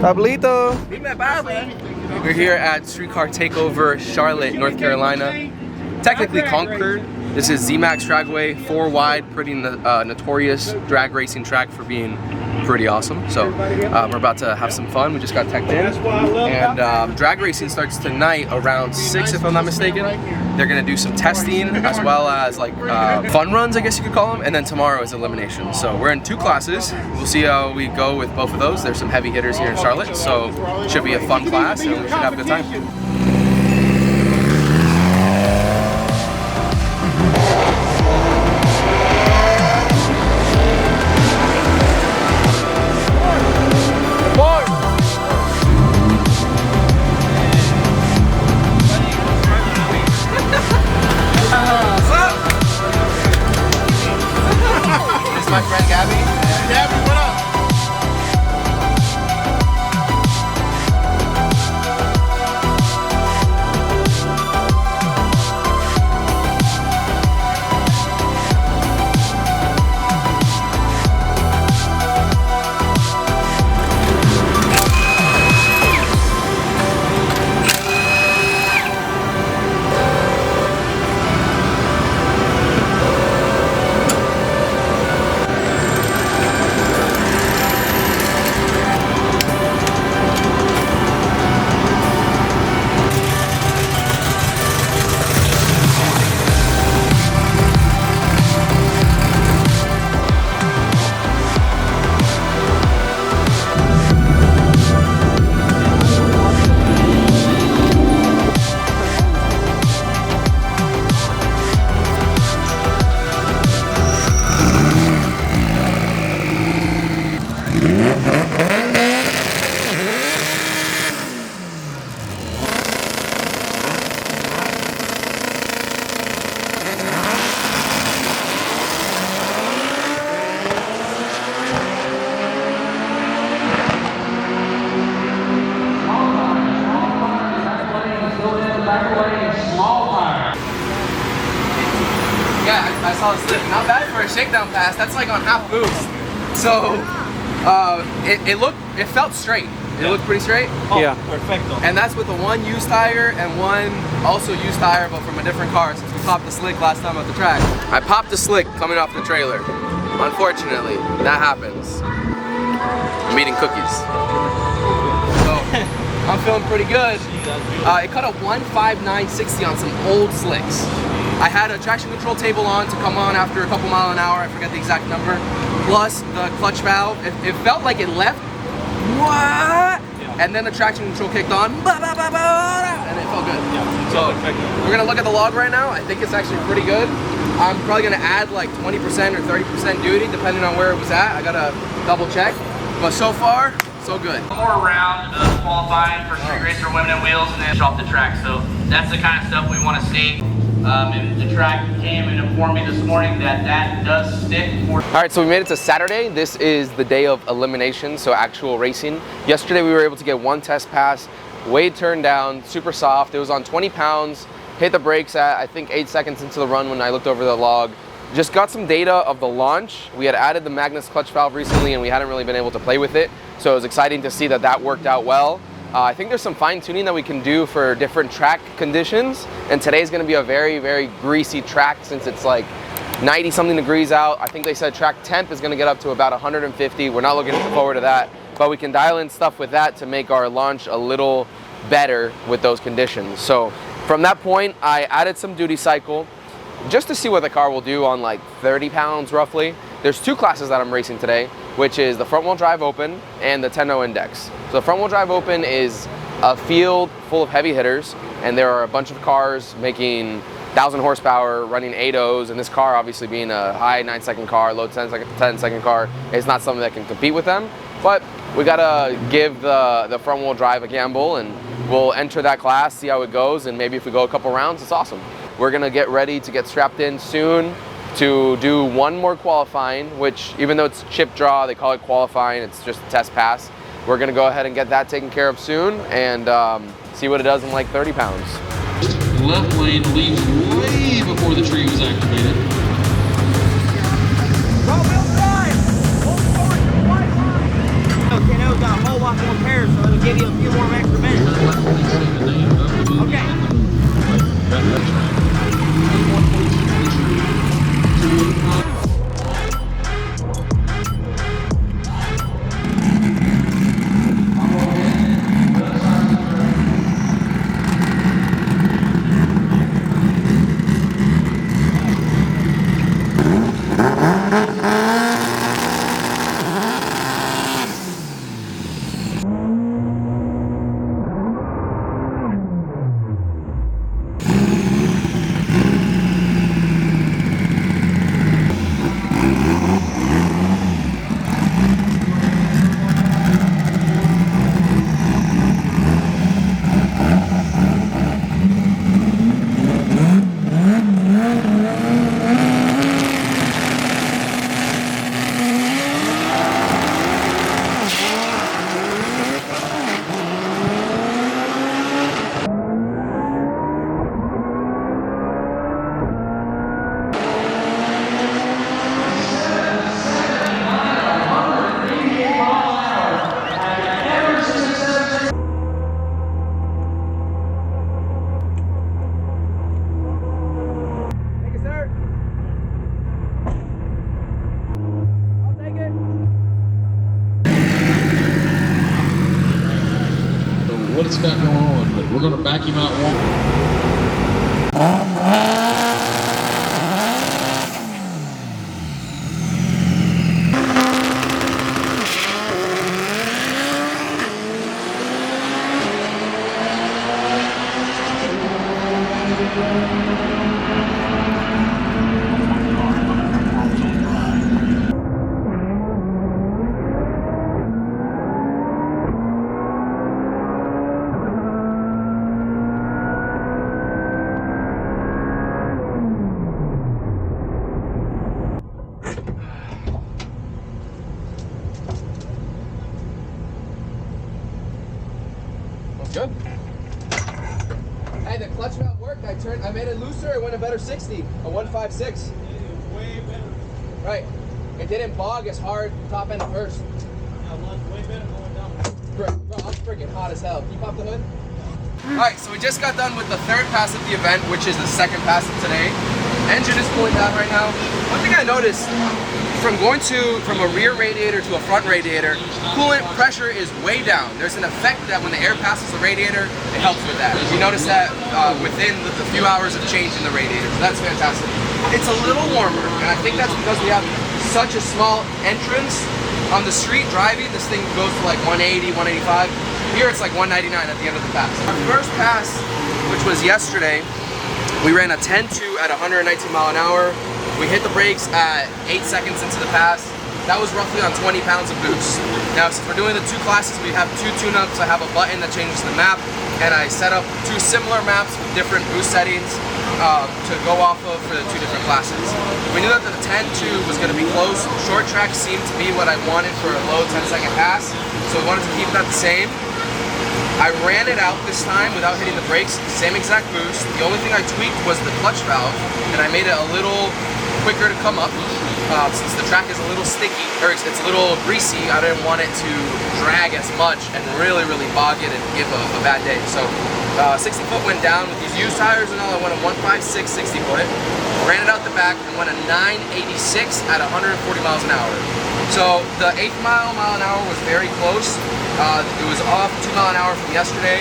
Pablito. We're here at Street Car Takeover, Charlotte, North Carolina. Technically Concord. This is Z-Max Dragway, 4 wide, pretty notorious drag racing track for being pretty awesome. So we're about to have some fun. We just got teched in. And drag racing starts tonight around 6 if I'm not mistaken. They're gonna do some testing as well as like fun runs, I guess you could call them. And then tomorrow is elimination. So we're in 2 classes. We'll see how we go with both of those. There's some heavy hitters here in Charlotte. So it should be a fun class and we should have a good time. My friend Gabby. Gabby, what up? Yeah, I saw the slip. Not bad for a shakedown pass. That's like on half boost. So it felt straight. It looked pretty straight. Oh, yeah. Perfecto. And that's with the 1 used tire and 1 also used tire, but from a different car since we popped the slick last time at the track. I popped the slick coming off the trailer. Unfortunately, that happens. I'm eating cookies. So I'm feeling pretty good. It cut a 159.60 on some old slicks. I had a traction control table on to come on after a couple mile an hour, I forget the exact number, plus the clutch valve. It felt like it left, what? Yeah. And then the traction control kicked on, and it felt good. Yeah. So we're gonna look at the log right now. I think it's actually pretty good. I'm probably gonna add like 20% or 30% duty depending on where it was at. I gotta double check, but so far, so good. One more round of qualifying for street racer women and wheels and then off the track. So that's the kind of stuff we want to see. And the track came and informed me this morning that that does stick. All right, so we made it to Saturday. This is the day of elimination, so actual racing. Yesterday we were able to get 1 test pass. Weight turned down, super soft. It was on 20 pounds. Hit the brakes at I think 8 seconds into the run when I looked over the log. Just got some data of the launch. We had added the Magnus clutch valve recently and we hadn't really been able to play with it. So it was exciting to see that that worked out well. I think there's some fine tuning that we can do for different track conditions. And today's gonna be a very, very greasy track since it's like 90 something degrees out. I think they said track temp is gonna get up to about 150. We're not looking forward to that, but we can dial in stuff with that to make our launch a little better with those conditions. So from that point, I added some duty cycle just to see what the car will do on like 30 pounds roughly. There's 2 classes that I'm racing today, which is the front wheel drive open and the 10.0 index. So the front wheel drive open is a field full of heavy hitters, and there are a bunch of cars making 1,000 horsepower running 8.0s, and this car obviously being a high 9-second car, low 10-second car, is not something that can compete with them. But we gotta give the front wheel drive a gamble, and we'll enter that class, see how it goes, and maybe if we go a couple rounds, it's awesome. We're gonna get ready to get strapped in soon to do 1 more qualifying, which even though it's chip draw, they call it qualifying, it's just a test pass. We're gonna go ahead and get that taken care of soon and see what it does in like 30 pounds. Left lane leaves way before the tree was activated. Roll wheel drive! Hold forward to the white line! Okay, now we've got a whole lot more pairs. give you a few more extra minutes. Okay. What it's got going on, but we're going to back him out Good. Hey, the clutch valve worked. I made it looser. It went a better 60, a 156. Way better. Right. It didn't bog as hard top end first. Way better going down. Bro, I'm freaking hot as hell. Can you pop the hood? Alright, so we just got done with the third pass of the event, which is the second pass of today. Engine is cooling down right now. One thing I noticed, from a rear radiator to a front radiator, coolant pressure is way down. There's an effect that when the air passes the radiator, it helps with that. You notice that within the few hours of change in the radiator. So that's fantastic. It's a little warmer, and I think that's because we have such a small entrance. On the street driving, this thing goes to like 180, 185. Here it's like 199 at the end of the pass. Our first pass, which was yesterday, we ran a 10.2 at 119 mile an hour. We hit the brakes at 8 seconds into the pass. That was roughly on 20 pounds of boost. Now, since we're doing the two classes, we have two tune-ups. I have a button that changes the map, and I set up two similar maps with different boost settings to go off of for the two different classes. We knew that the 10.2 was going to be close. Short track seemed to be what I wanted for a low 10-second pass, so we wanted to keep that the same. I ran it out this time without hitting the brakes, same exact boost. The only thing I tweaked was the clutch valve, and I made it a little quicker to come up. Since the track is a little sticky, or it's a little greasy, I didn't want it to drag as much and really bog it and give a bad day. So 60 foot went down with these used tires and all. I went a 156 60 foot, ran it out the back and went a 986 at 140 miles an hour. So the 8th mile an hour was very close. It was off 2 mile an hour from yesterday.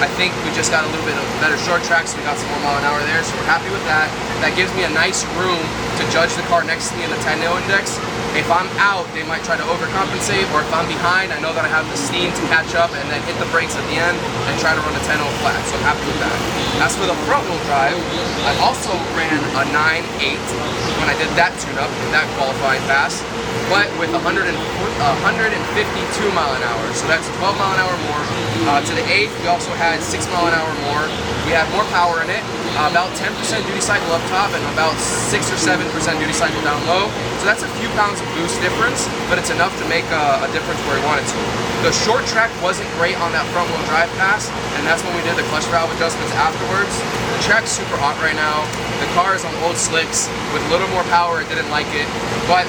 I think we just got a little bit of better short track, so we got some more mile an hour there, so we're happy with that. That gives me a nice room to judge the car next to me in the 10-0 index. If I'm out, they might try to overcompensate, or if I'm behind, I know that I have the steam to catch up and then hit the brakes at the end and try to run a 10-0 flat, so I'm happy with that. As for the front-wheel drive, I also ran a 9.8 when I did that tune-up, that qualifying pass, but with 152 mile an hour, so that's 12 mile an hour more. To the 8th, we also had 6 mile an hour more. We had more power in it, about 10% duty cycle up top and about 6 or 7% duty cycle down low. So that's a few pounds of boost difference, but it's enough to make a difference where we wanted to. The short track wasn't great on that front wheel drive pass, and that's when we did the clutch valve adjustments afterwards. The track's super hot right now. The car is on old slicks with a little more power. It didn't like it, but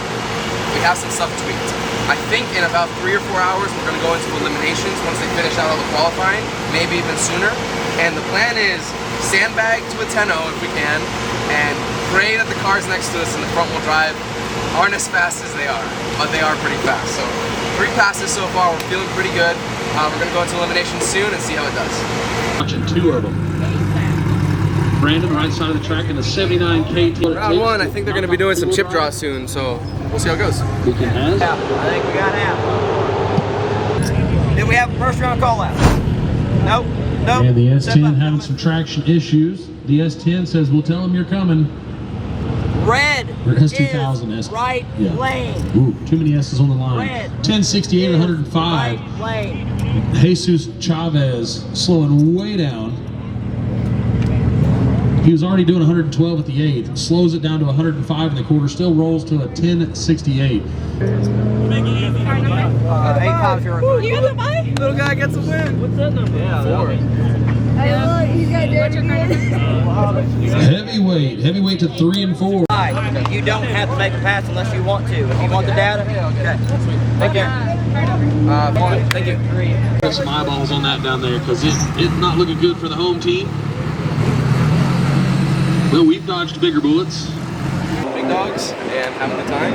we have some stuff tweaked. I think in about 3 or 4 hours we're going to go into eliminations once they finish out all the qualifying, maybe even sooner. And the plan is sandbag to a 10-0 if we can, and pray that the cars next to us in the front wheel drive aren't as fast as they are, but they are pretty fast. So 3 passes so far, we're feeling pretty good. We're going to go into eliminations soon and see how it does. Watching 2 of them. Brandon, right side of the track in the 79 KT. Round 1, I think they're going to be doing some chip draws soon, so we'll see how it goes. Beacon has. I think we got half. Did we have a first round call out? Nope. Nope. And the S10 having some traction issues. The S10 says, we'll tell them you're coming. Red S2000 is S. right lane. Ooh, too many S's on the line. Red 1068 and 105. Right lane. Jesus Chavez slowing way down. He was already doing 112 at the 8th. Slows it down to 105 in the quarter. Still rolls to a 1068. 850. You got the bike? Little guy gets a win. What's that number? Yeah. 4. Hey, look, he's got Heavyweight to 3 and 4. You don't have to make a pass unless you want to. If you want the data, okay. Take care. Thank you. Put some eyeballs on that down there because it's not looking good for the home team. Well, we've dodged bigger bullets. Big dogs and having a good time.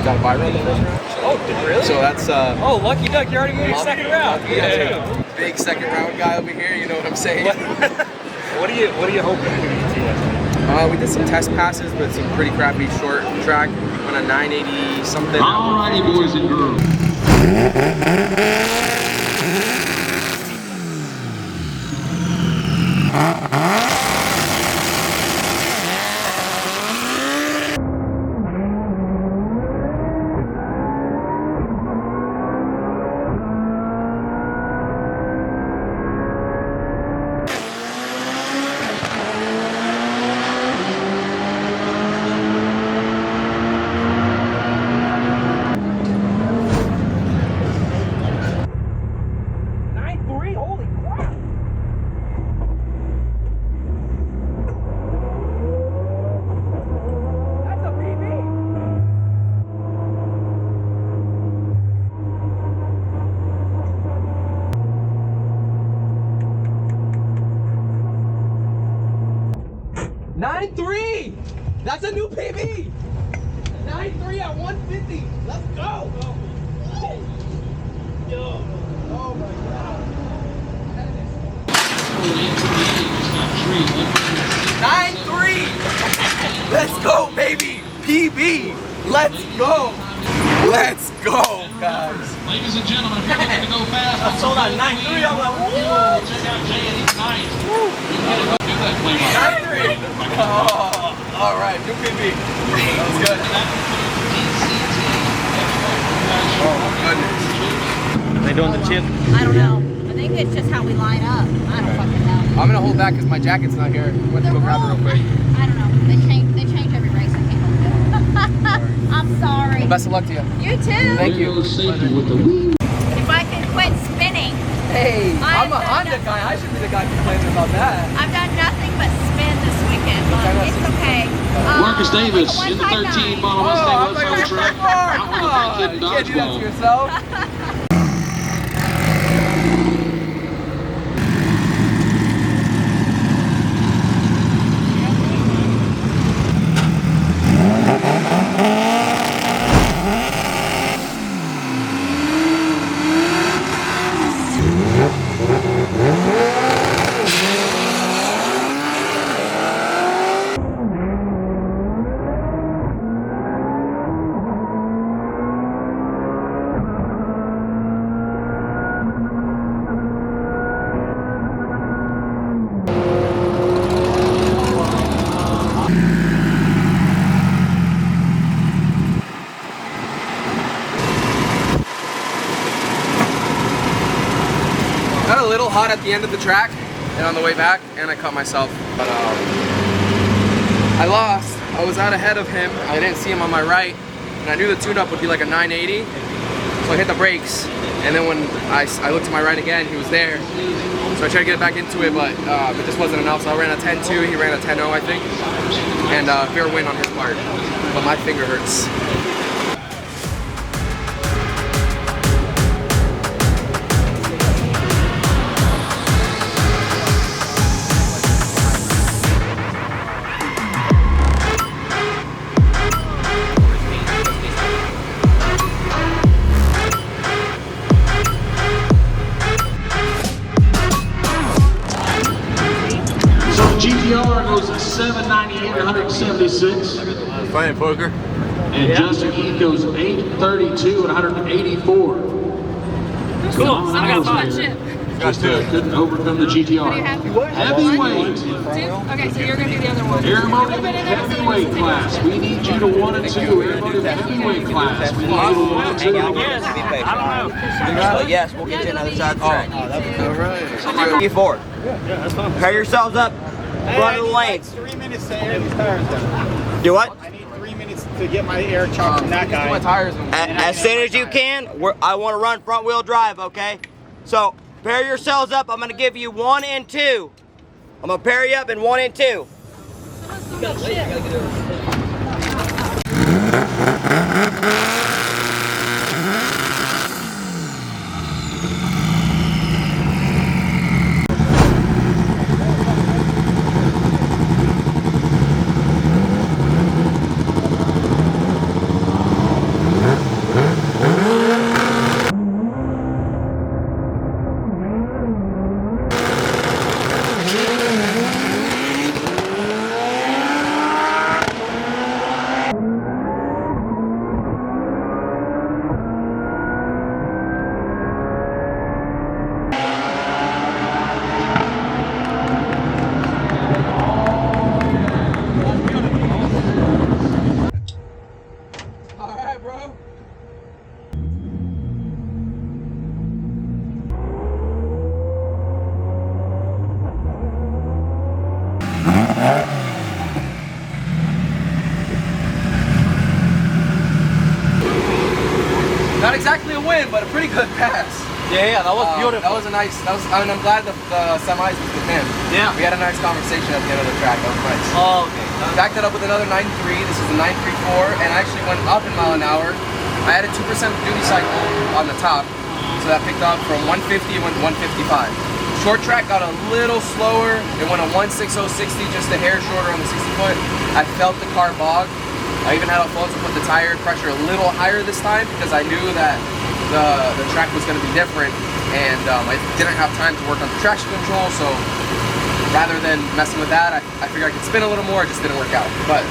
Got a buy run in the first round. Oh, did you really? So that's Oh, lucky duck, you already getting second round. Yeah. Big second round guy over here, you know what I'm saying? What are you hoping to get to? We did some test passes, but some pretty crappy short track. Went a 980 something. Alrighty, boys and girls. That's a new PB! 9.3 at 150! Let's go! Oh my god. 9.3! Let's go, baby! PB! Let's go! Let's go, guys! Ladies and gentlemen, if you're looking to go fast, I sold out 9.3. I'm like, whoa! Check out J&E tonight. You can get do that play by 9.3! Oh, all right, new PB. That was good. Oh my goodness. They doing the chip? I don't know. I think it's just how we line up. I don't fucking know. I'm gonna hold back because my jacket's not here. Went to go grab it real quick. I don't know. They change every race. I can't help it. I'm sorry. Well, best of luck to you. You too. Thank you. Safety with the wheel. If I can quit spinning. Hey, I'm a I've done Honda guy. I should be the guy complaining about that. I've done nothing but spin this weekend, but it's okay. Marcus Davis like a in the 13 159. model Mustang left side of the track. Out with a back kid You can't do that to dodgeball. yourself. Got a little hot at the end of the track and on the way back, and I caught myself. But I lost. I was out ahead of him. I didn't see him on my right, and I knew the tune-up would be like a 980. So I hit the brakes, and then when I looked to my right again, he was there. So I tried to get back into it, but it just wasn't enough. So I ran a 10.2. He ran a 10.0, I think, and fair win on his part. But my finger hurts. 176. Playing poker. And Justin Heath goes 832 and 184. Cool. I got five. Just couldn't overcome the GTR. Heavyweight. Okay, so you're going to do the other one. Aeromotive heavyweight class. We need you to 1 and 2. Aeromotive heavyweight class. We need you to 1 and 2. I don't know. But yes, we'll get you another side of the track. Right. You forward. Pair yourselves up. Front of the lanes. 3 minutes to air these tires down. Do what? I need 3 minutes to get my air chopped from that guy. My tires. As soon as you can, I want to run front wheel drive, okay? So pair yourselves up. I'm going to give you 1 and 2. I'm going to pair you up in 1 and 2. Not exactly a win, but a pretty good pass. Yeah, that was beautiful. That was a nice. And I'm glad the semis was with him. Yeah. We had a nice conversation at the end of the track. That was nice. Oh, okay. Backed it up with another 9.3. This is a 9.34, and I actually went up in mile an hour. I had a 2% duty cycle on the top, so that picked up from 150 and went 155. Short track got a little slower. It went a 160.60, just a hair shorter on the 60 foot. I felt the car bog. I even had Alfonso put the tire pressure a little higher this time because I knew that the track was going to be different, and I didn't have time to work on the traction control, so rather than messing with that, I figured I could spin a little more. It just didn't work out. But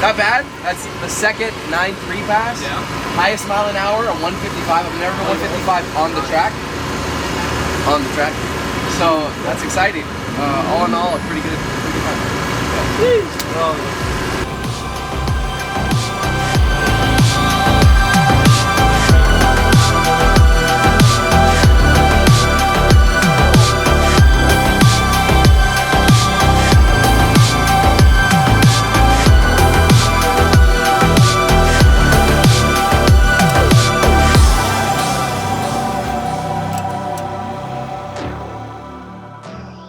not bad. That's the second 9.3 pass. Yeah. Highest mile an hour, a 155. I've never been 155 on the track. So that's exciting. All in all, a pretty good time. Oh,